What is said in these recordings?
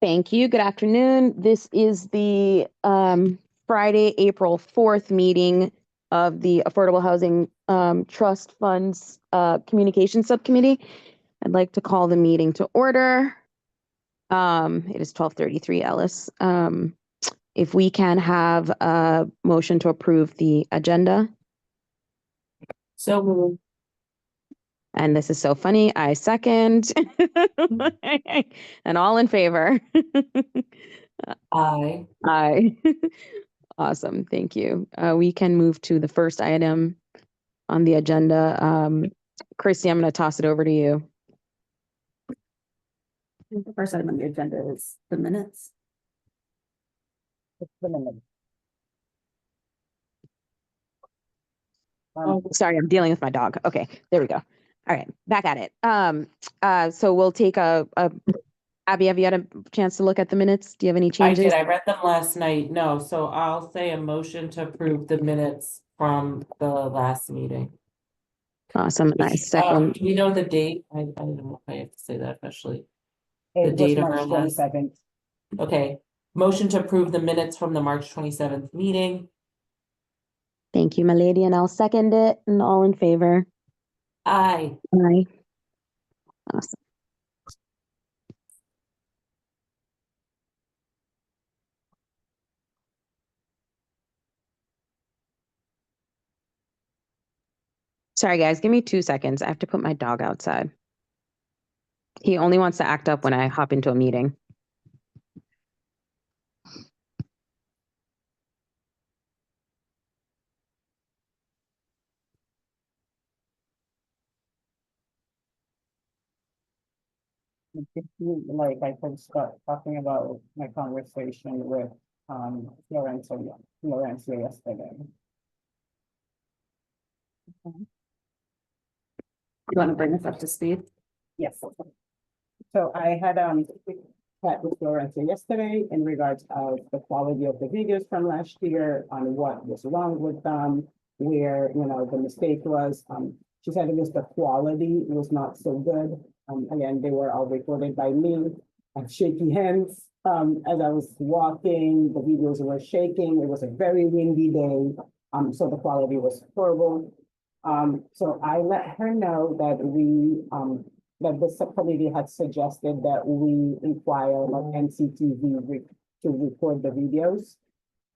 Thank you. Good afternoon. This is the Friday, April 4th meeting of the Affordable Housing Trust Funds Communication Subcommittee. I'd like to call the meeting to order. It is 12:33, Ellis. If we can have a motion to approve the agenda. So moved. And this is so funny. I second. And all in favor. Aye. Aye. Awesome. Thank you. We can move to the first item on the agenda. Christy, I'm going to toss it over to you. The first item on the agenda is the minutes. Sorry, I'm dealing with my dog. Okay, there we go. All right, back at it. So we'll take Abby, have you had a chance to look at the minutes? Do you have any changes? I did. I read them last night. No, so I'll say a motion to approve the minutes from the last meeting. Awesome. Nice. Second. Do we know the date? I don't know if I have to say that officially. The date of March our last. 27th. Okay. Motion to approve the minutes from the March 27th meeting. Thank you, my lady, and I'll second it. And all in favor? Aye. Aye. Awesome. Sorry, guys, give me 2 seconds. I have to put my dog outside. He only wants to act up when I hop into a meeting. Like I could start talking about my conversation with Florencia yesterday. You want to bring us up to speed? Yes. So I had chat with Florencia yesterday in regards of the quality of the videos from last year, on what was wrong with them, where the mistake was. She said it was the quality was not so good. Again, they were all recorded by me. Shaky hands as I was walking. The videos were shaking. It was a very windy day, so the quality was horrible. So I let her know that that the subcommittee had suggested that we inquire like NCTV to record the videos.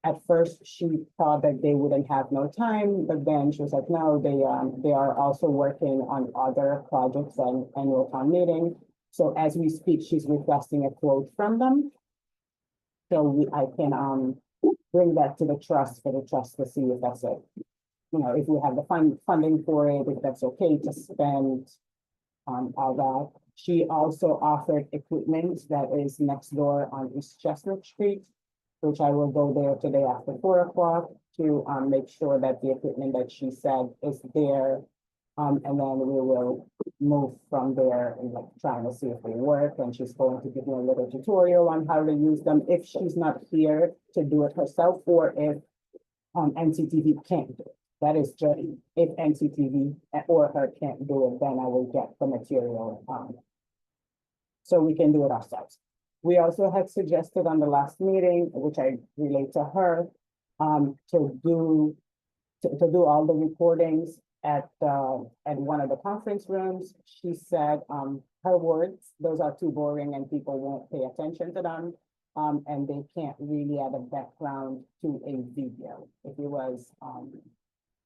At first, she thought that they wouldn't have no time, but then she was like, no, they are also working on other projects and annual town meeting. So as we speak, she's requesting a quote from them. So I can bring that to the trust for the trust to see if that's it. If we have the funding for it, if that's okay to spend all that. She also offered equipment that is next door on East Chestnut Street, which I will go there today after 4 o'clock to make sure that the equipment that she said is there. And then we will move from there and like trying to see if they work. And she's going to give me a little tutorial on how to use them if she's not here to do it herself, or if NCTV can't do it. That is just if NCTV or her can't do it, then I will get the material so we can do it ourselves. We also had suggested on the last meeting, which I relayed to her, to do all the recordings at one of the conference rooms. She said her words, those are too boring and people won't pay attention to them. And they can't really add a background to a video. If it was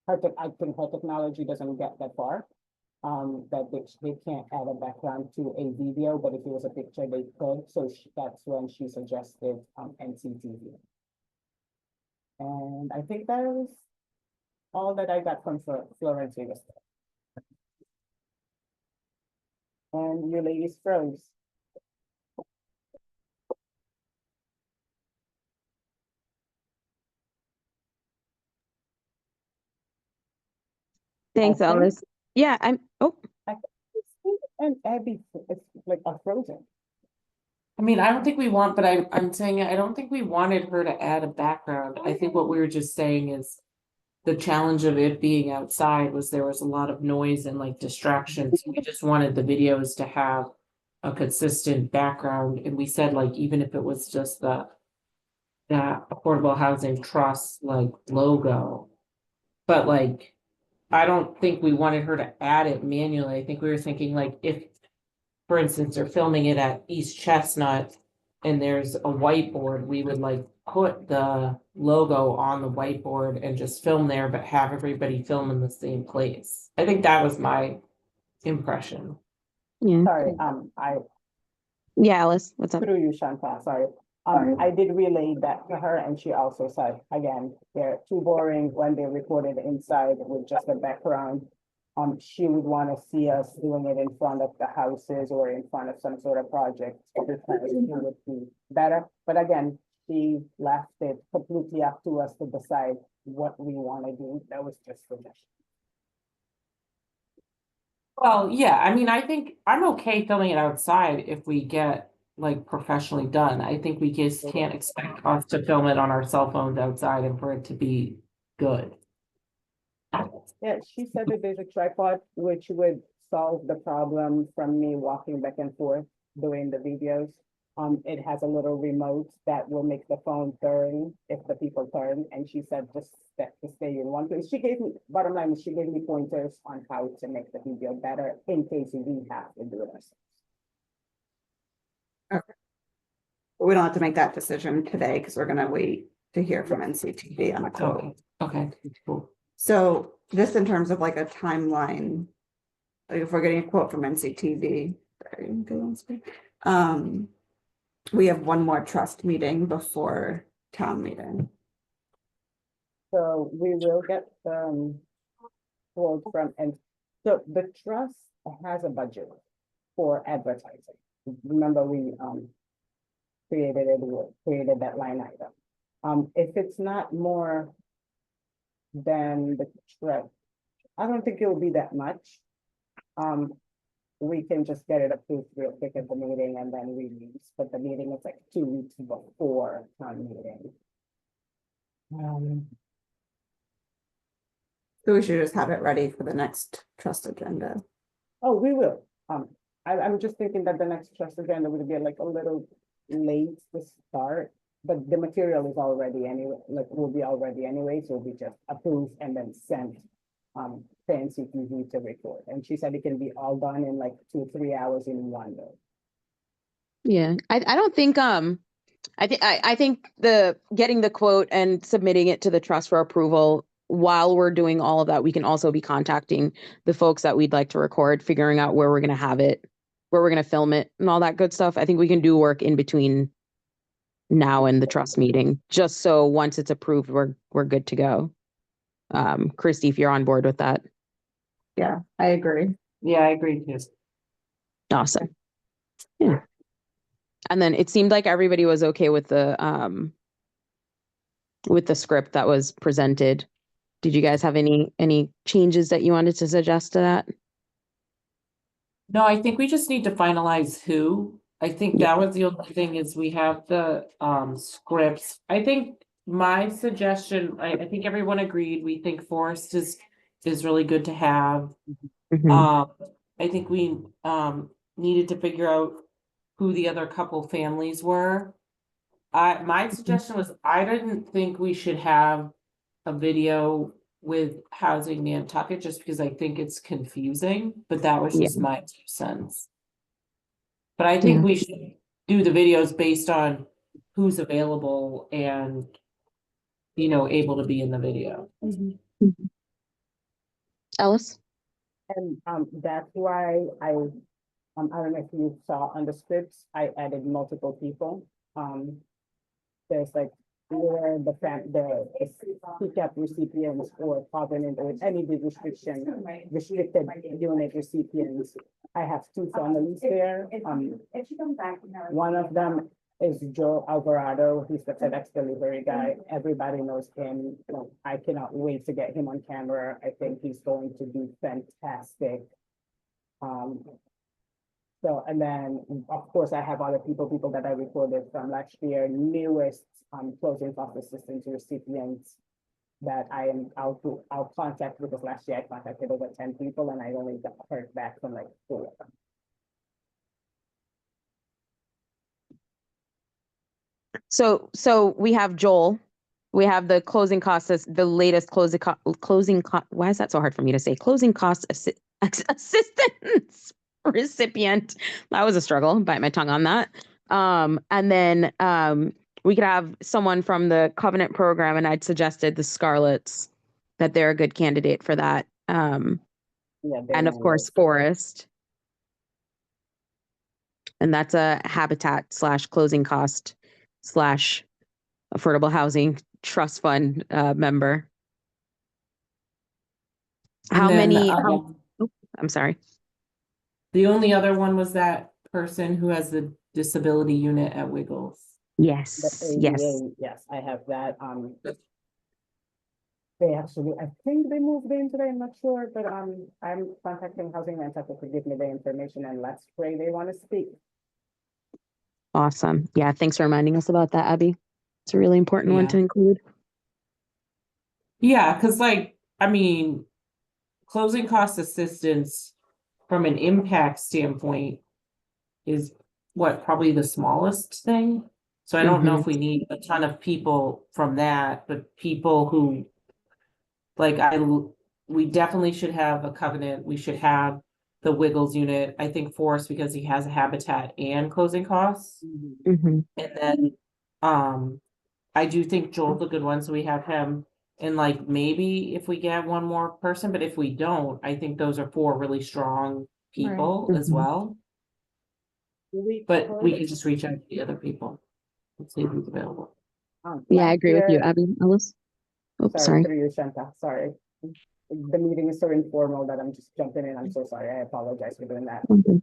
I think her technology doesn't get that far. That they can't add a background to a video, but if it was a picture, they could. So that's when she suggested NCTV. And I think that was all that I got from Florencia yesterday. And your ladies froze. Thanks, Ellis. Yeah, And Abby, it's like a frozen. I mean, I don't think we want, but I'm saying I don't think we wanted her to add a background. I think what we were just saying is the challenge of it being outside was there was a lot of noise and like distractions. We just wanted the videos to have a consistent background, and we said like, even if it was just that Affordable Housing Trust like logo. But like, I don't think we wanted her to add it manually. I think we were thinking like if, for instance, they're filming it at East Chestnut and there's a whiteboard, we would like put the logo on the whiteboard and just film there, but have everybody film in the same place. I think that was my impression. Yeah. Sorry, Yeah, Alice, what's up? through you, Chantal, sorry. I did relay that to her and she also said, again, they're too boring when they're recorded inside with just a background. She would want to see us doing it in front of the houses or in front of some sort of project. Because it would be better, but again, she left it completely up to us to decide what we want to do. That was just suggestion. Well, yeah, I mean, I think I'm okay filming it outside if we get like professionally done. I think we just can't expect us to film it on our cell phones outside and for it to be good. Yeah, she said that there's a tripod which would solve the problem from me walking back and forth doing the videos. It has a little remote that will make the phone turn if the people turn, and she said just to stay in one place. She gave me, bottom line is she gave me pointers on how to make the video better in case we have to do it ourselves. But we don't have to make that decision today because we're gonna wait to hear from NCTV on a quote. Okay, cool. So just in terms of like a timeline, like if we're getting a quote from NCTV, sorry, go on screen. We have one more trust meeting before town meeting. So we will get quote from, and so the trust has a budget for advertising. Remember, we created that line item. If it's not more than the trust, I don't think it will be that much. We can just get it approved real quick at the meeting and then release, but the meeting is like 2 weeks before town meeting. So we should just have it ready for the next trust agenda. Oh, we will. I'm just thinking that the next trust agenda would be like a little late to start, but the material is already anyway, like will be already anyway, so we just approve and then send to NCTV to record. And she said it can be all done in like 2-3 hours in one day. Yeah, I don't think, I think the getting the quote and submitting it to the trust for approval, while we're doing all of that, we can also be contacting the folks that we'd like to record, figuring out where we're gonna have it, where we're gonna film it and all that good stuff. I think we can do work in between now and the trust meeting, just so once it's approved, we're good to go. Christy, if you're on board with that. Yeah, I agree. Yeah, I agree too. Awesome. Yeah. And then it seemed like everybody was okay with the script that was presented. Did you guys have any changes that you wanted to suggest to that? No, I think we just need to finalize who. I think that was the only thing is we have the scripts. I think my suggestion, I think everyone agreed, we think Forrest is really good to have. Mhm. I think we needed to figure out who the other couple families were. My suggestion was, I didn't think we should have a video with Housing Nantucket just because I think it's confusing, but that was just my 2 cents. But I think Yeah. we should do the videos based on who's available and, you know, able to be in the video. Alice? And that's why I don't know if you saw on the scripts, I added multiple people. There's like where the CCAP recipients or covenant or any restriction, restricted unit recipients. I have 2 families there. One of them is Joe Alvarado. He's the FedEx delivery guy. Everybody knows him. I cannot wait to get him on camera. I think he's going to be fantastic. So, and then, of course, I have other people that I recorded from last year, newest closing cost assistance recipients that I'll contact, because last year I contacted over 10 people and I only heard back from like 4 of them. So we have Joel. We have the closing costs, the latest why is that so hard for me to say? Closing cost assistance recipient. That was a struggle. Bite my tongue on that. And then we could have someone from the Covenant program, and I'd suggested the Scarlets, that they're a good candidate for that. Yeah, And of course, Forrest. And that's a habitat / closing cost / affordable housing trust fund member. And How then, many? I'm sorry. the only other one was that person who has the disability unit at Wiggles. The Yes, yes. ADA, yes, I have that, they actually, I think they moved in today, I'm not sure, but, I'm contacting Housing Land Center to give me the information, and let's pray they want to speak. Awesome. Yeah, thanks for reminding us about that, Abby. It's a really important one Yeah. to include. Yeah, because like, I mean, closing cost assistance from an impact standpoint is what, probably the smallest thing? So I don't know if we need a ton of people from that, but people who, like, we definitely should have a Covenant, we should have the Wiggles unit, I think Forrest, because he has a habitat and closing costs. Mhm. And then, I do think Joel's a good one, so we have him. And like, maybe if we get one more person, but if we don't, I think those are 4 really strong people as Mhm. well. But we can just reach out to the other people and see who's available. Yeah, I last agree with you, year- Abby. Alice? Oh, Sorry, sorry. through you, Shanta, sorry. The meeting is so informal that I'm just jumping in, I'm so sorry, I apologize for doing that. Mhm.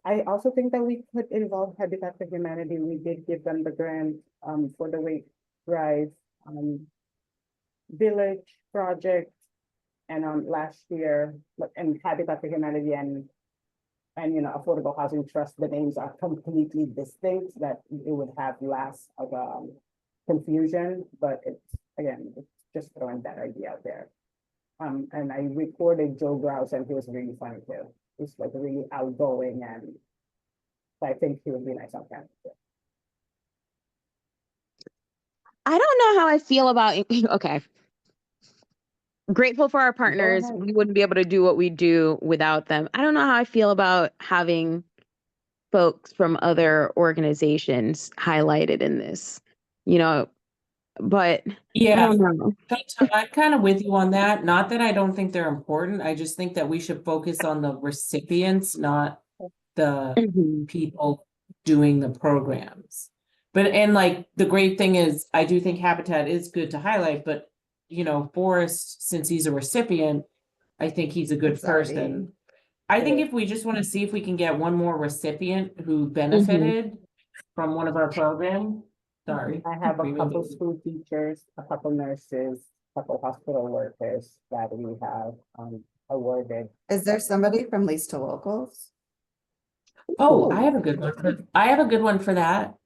I also think that we could involve Habitat for Humanity. We did give them the grant, for the Wake Drive, village project. And, last year, and Habitat for Humanity and, Affordable Housing Trust, the names are completely distinct, that it would have less of a confusion, but it's just throwing that idea out there. And I recorded Joe Grouse, and he was really funny too. He's like really outgoing, and I think he would be nice on camera. I don't know how I feel about okay. Grateful for our partners. ahead. We wouldn't be able to do what we do without them. I don't know how I feel about having folks from other organizations highlighted in this, but I Yeah, don't know. I'm kind of with you on that. Not that I don't think they're important. I just think that we should focus on the recipients, not the Mhm. people doing the programs. But, and like, the great thing is, I do think Habitat is good to highlight, but Forrest, since he's a recipient, I think he's a good It's already- person. I think if we just want to see if we can get one more recipient who Mm-hmm. benefited from one of our programs. Sorry. I have a We couple really- school teachers, a couple nurses, a couple hospital workers that we have, awarded. Is there somebody from Lease to Locals? Oh, I have a good one. I have a good one for that.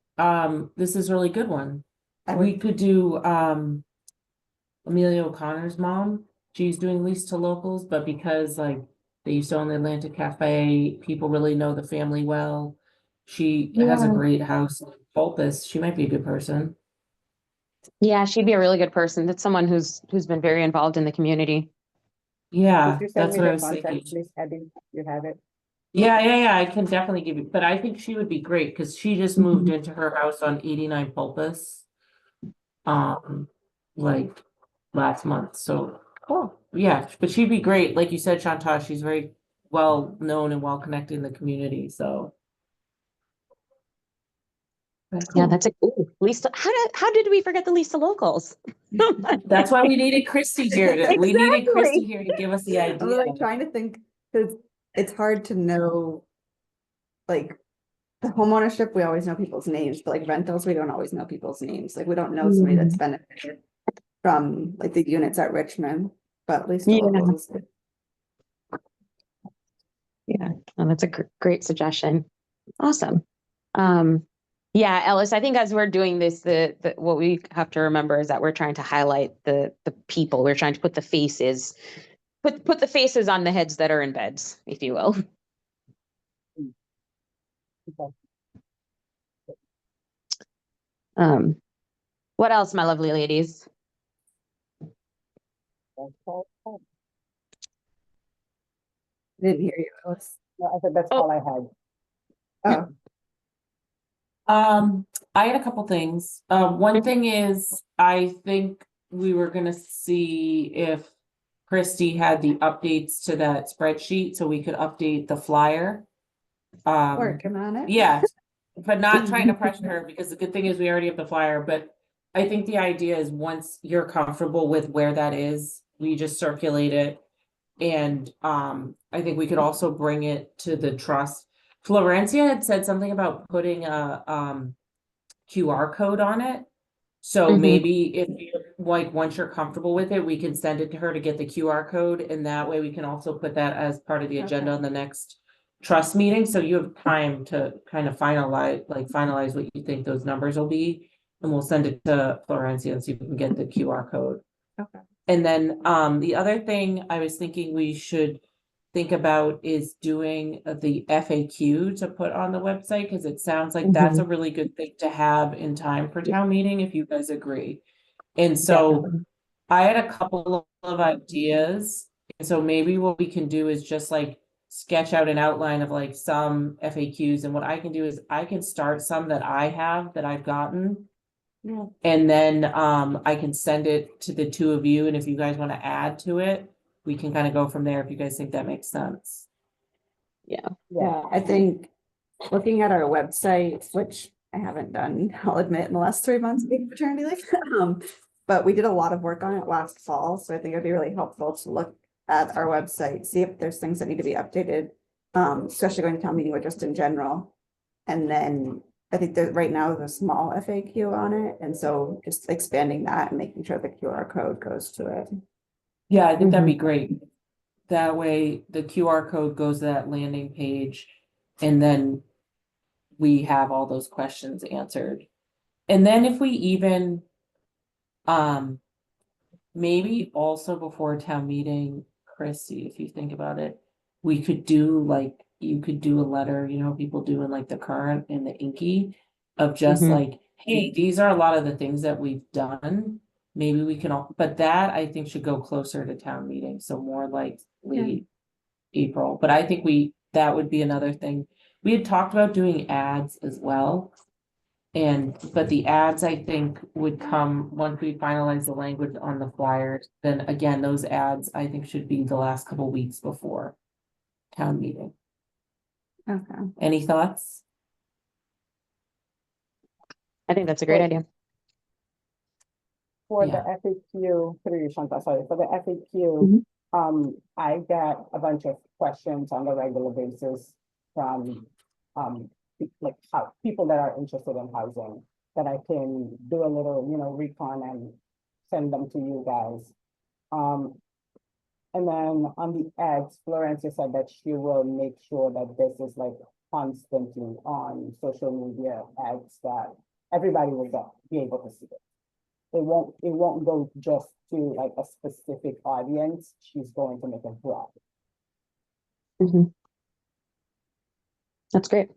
This is a really good one. I We would, could do Amelia O'Connor's mom. She's doing lease to locals, but because like they used to own the Atlantic Cafe, people really know the family well. She has a Yeah. great house in Fulpus. She might be a good person. Yeah, she'd be a really good person. That's someone who's been very involved in the community. Yeah, Could you send that's me what I the was contact, thinking. please, Abby? You have it? Yeah, I can definitely give you, but I think she would be great because she just moved Mhm. into her house on 89 Pulpus. Like last month, so cool. Yeah, but she'd be great. Like you said, Chantal, she's very well known and well connected in the community, so. Yeah, that's a Lisa. How did we forget the Lisa locals? That's why we needed Christy here we needed Christy Exactly. here to give us the I'm idea. like trying to think, because it's hard to know, like, the homeownership, we always know people's names, but like rentals, we don't always know people's names. Like, we don't know somebody that's benefited from like the units at Richmond, but at least Yeah. locals. Yeah, oh, that's a great suggestion. Awesome. Yeah, Ellis, I think as we're doing this, the what we have to remember is that we're trying to highlight the people. We're trying to put the faces, put the faces on the heads that are in beds, if you will. What else, my lovely ladies? Didn't hear you, Alice. No, I said that's Oh. all I had. Oh, I had a couple things. One thing is, I think we were gonna see if Christy had the updates to that spreadsheet so we could update the flyer. working on it. Yeah, but not trying to pressure her because the good thing is we already have the flyer, but I think the idea is once you're comfortable with where that is, we just circulate it. And I think we could also bring it to the trust. Florencia had said something about putting a QR code on it. So Mhm. maybe if you like, once you're comfortable with it, we can send it to her to get the QR code, and that way we can also put that as part of the agenda on the next trust meeting, so you have time to kind of finalize what you think those numbers will be, and we'll send it to Florencia and see if we can get the QR code. Okay. And then the other thing I was thinking we should think about is doing the FAQ to put on the website, because it sounds like that's a really good thing to have in time for town meeting, if you guys agree. And so Definitely. I had a couple of ideas. And so maybe what we can do is just like sketch out an outline of like some FAQs. And what I can do is I can start some that I have that I've gotten. Yeah. And then I can send it to the two of you. And if you guys want to add to it, we can kind of go from there if you guys think that makes sense. Yeah, I think looking at our website, which I haven't done, I'll admit, in the last 3 months being maternity leave. But we did a lot of work on it last fall, so I think it'd be really helpful to look at our website, see if there's things that need to be updated. Especially going to town meeting or just in general. And then I think that right now there's a small FAQ on it, and so just expanding that and making sure the QR code goes to it. Yeah, I think that'd be great. That way the QR code goes to that landing page, and then we have all those questions answered. And then if we even, maybe also before town meeting, Chrissy, if you think about it, we could do like, you could do a letter, you know, people do in like the current and the inky of just Mhm. like, hey, these are a lot of the things that we've done. Maybe we can all, but that I think should go closer to town meeting, so more like late April, but I think that would be another thing. We had talked about doing ads as well. But the ads, I think, would come once we finalize the language on the flyers. Then again, those ads, I think, should be the last couple weeks before town meeting. Okay. Any thoughts? I think that's a great idea. For the Yeah. FAQ, through you, Shanta, sorry, for the FAQ, I get a bunch of questions on a regular basis from, like how people that are interested in housing, that I can do a little, recon and send them to you guys. And then on the ads, Florencia said that she will make sure that this is like constantly on social media ads that everybody will be able to see it. It won't go just to like a specific audience. She's going to make it broad. Mhm. That's great.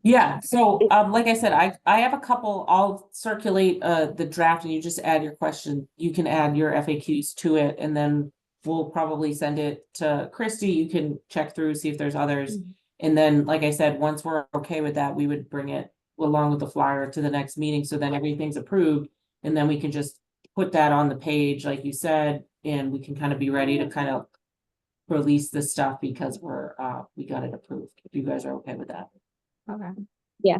Yeah, so like I said, I have a couple, I'll circulate the draft and you just add your question. You can add your FAQs to it, and then we'll probably send it to Christy. You can check through, see if there's others. And then, like I said, once we're okay with that, we would bring it along with the flyer to the next meeting, so then everything's approved. And then we can just put that on the page, like you said, and we can kind of be ready to kind of release this stuff because we got it approved, if you guys are okay with that. Okay. Yeah,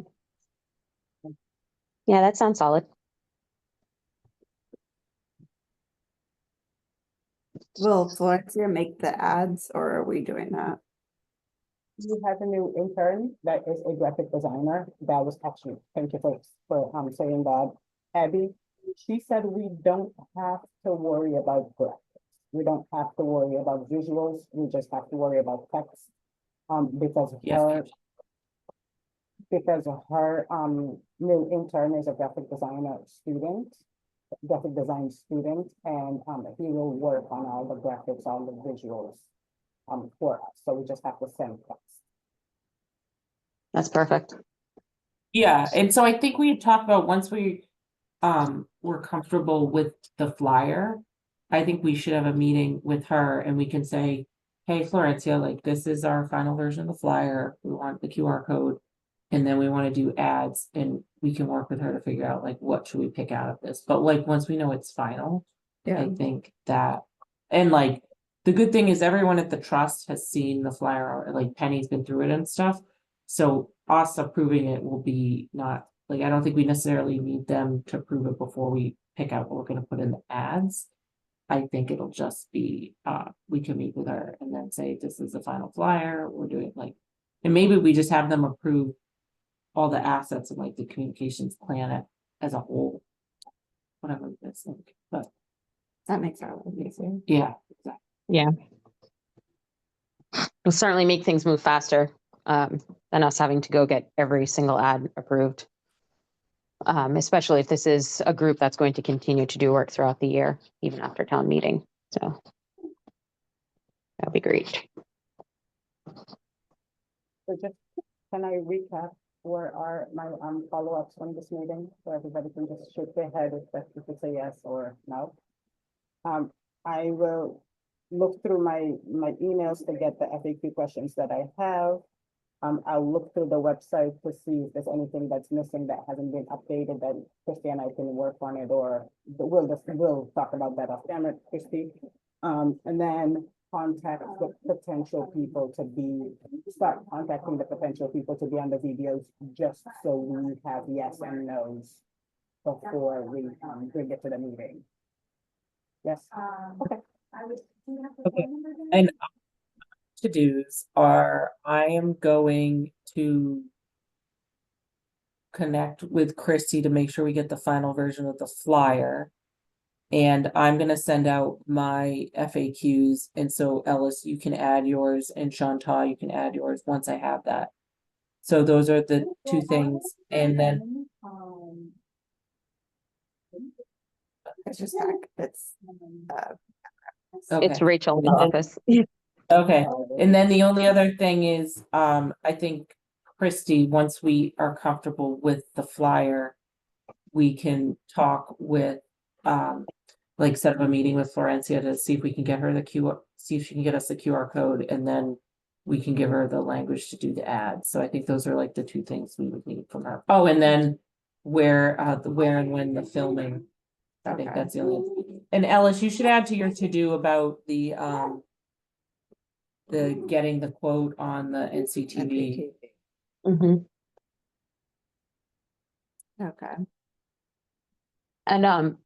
that sounds solid. Will Florencia make the ads, or are we doing that? We have a new intern that is a graphic designer. That was actually, thank you for saying that, Abby. She said we don't have to worry about graphics. We don't have to worry about visuals. We just have to worry about text. Because Yes. her new intern is a graphic design student, and he will work on all the graphics, all the visuals for us. So we just have to send text. That's perfect. Yeah, and so I think we had talked about once we were comfortable with the flyer, I think we should have a meeting with her and we can say, hey, Florencia, like this is our final version of the flyer. We want the QR code. And then we want to do ads and we can work with her to figure out like what should we pick out of this. But like once we know it's final, Yeah, I think that, and like the good thing is everyone at the trust has seen the flyer, like Penny's been through it and stuff. So us approving it will be not, like, I don't think we necessarily need them to approve it before we pick out what we're gonna put in the ads. I think it'll just be, we can meet with her and then say, this is the final flyer, we're doing like, and maybe we just have them approve all the assets of like the communications plan as a whole. Whatever it is, like, but that makes our life easier. yeah, exactly. Yeah. Will certainly make things move faster, than us having to go get every single ad approved. Especially if this is a group that's going to continue to do work throughout the year, even after town meeting, so. That'd be great. So just, can I recap where are my follow-ups from this meeting? So everybody can just shake their head if it's a yes or no. I will look through my emails to get the FAQ questions that I have. I'll look through the website to see if there's anything that's missing that hasn't been updated that Christy and I can work on it, or we'll talk about that off camera, Christy. And then contact the potential people start contacting the potential people to be on the videos, just so we have yes and no's before we bring it to the meeting. Yes, okay. Okay. And to-dos are, I am going to connect with Christy to make sure we get the final version of the flyer. And I'm gonna send out my FAQs, and so Ellis, you can add yours, and Chantal, you can add yours once I have that. So those are the two things, and then, It's just that it's, okay. It's Rachel in the And then- office. Okay, and then the only other thing is, I think Christy, once we are comfortable with the flyer, we can talk with, like set up a meeting with Florencia to see if we can get her the see if she can get us the QR code, and then we can give her the language to do the ads. So I think those are like the two things we would need from her. Oh, and then where and when the filming. I think Okay. that's the only, and Ellis, you should add to your to-do about the getting the quote on the NCTV. Mhm. okay. And, Um,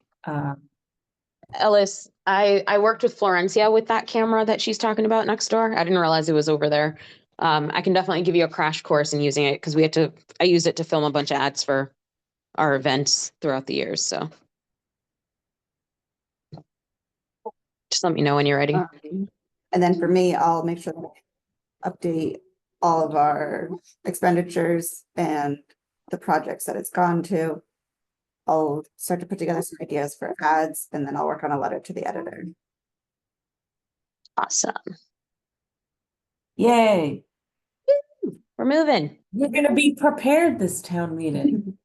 Ellis, I worked with Florencia with that camera that she's talking about next door. I didn't realize it was over there. I can definitely give you a crash course in using it because I used it to film a bunch of ads for our events throughout the years, so. Just let me know when you're ready. And then for me, I'll make sure that I update all of our expenditures and the projects that it's gone to. I'll start to put together some ideas for ads, and then I'll work on a letter to the editor. Awesome. Yay, We're moving. you're gonna be prepared this town meeting.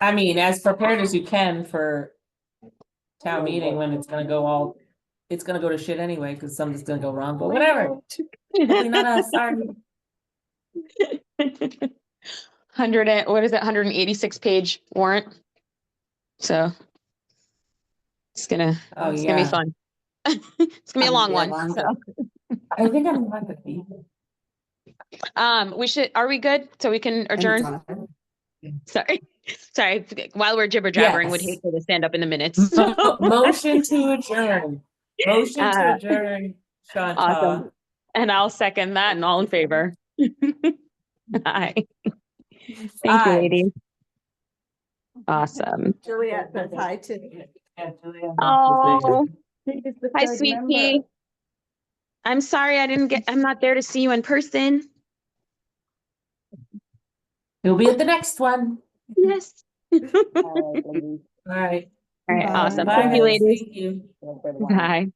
I mean, as prepared as you can for town meeting when it's gonna go to shit anyway, because something's gonna go wrong, but whatever. Hopefully not us, sorry. 186 page warrant. So it's gonna Oh, be yeah. fun. It's gonna be a long one. So. I think I'm not gonna be. Are we good? So we can adjourn? Jonathan. Sorry. Sorry. While we're jibber jabbering, would Yes. hate for the stand up in the minutes. Motion to adjourn. Motion to Uh, adjourn, Shanta. Awesome. And I'll second that and all in favor. Aye. Thank you, Aye. ladies. Awesome. Juliet says hi too. Yeah, Julia. Oh, She's the hi, third sweet member. pea. I'm sorry I'm not there to see you in person. He'll be at the next one. Yes. All right, ladies. All right. All right, Bye. awesome. Bye, Thank you, guys. ladies. Thank you. Have a good one. Bye.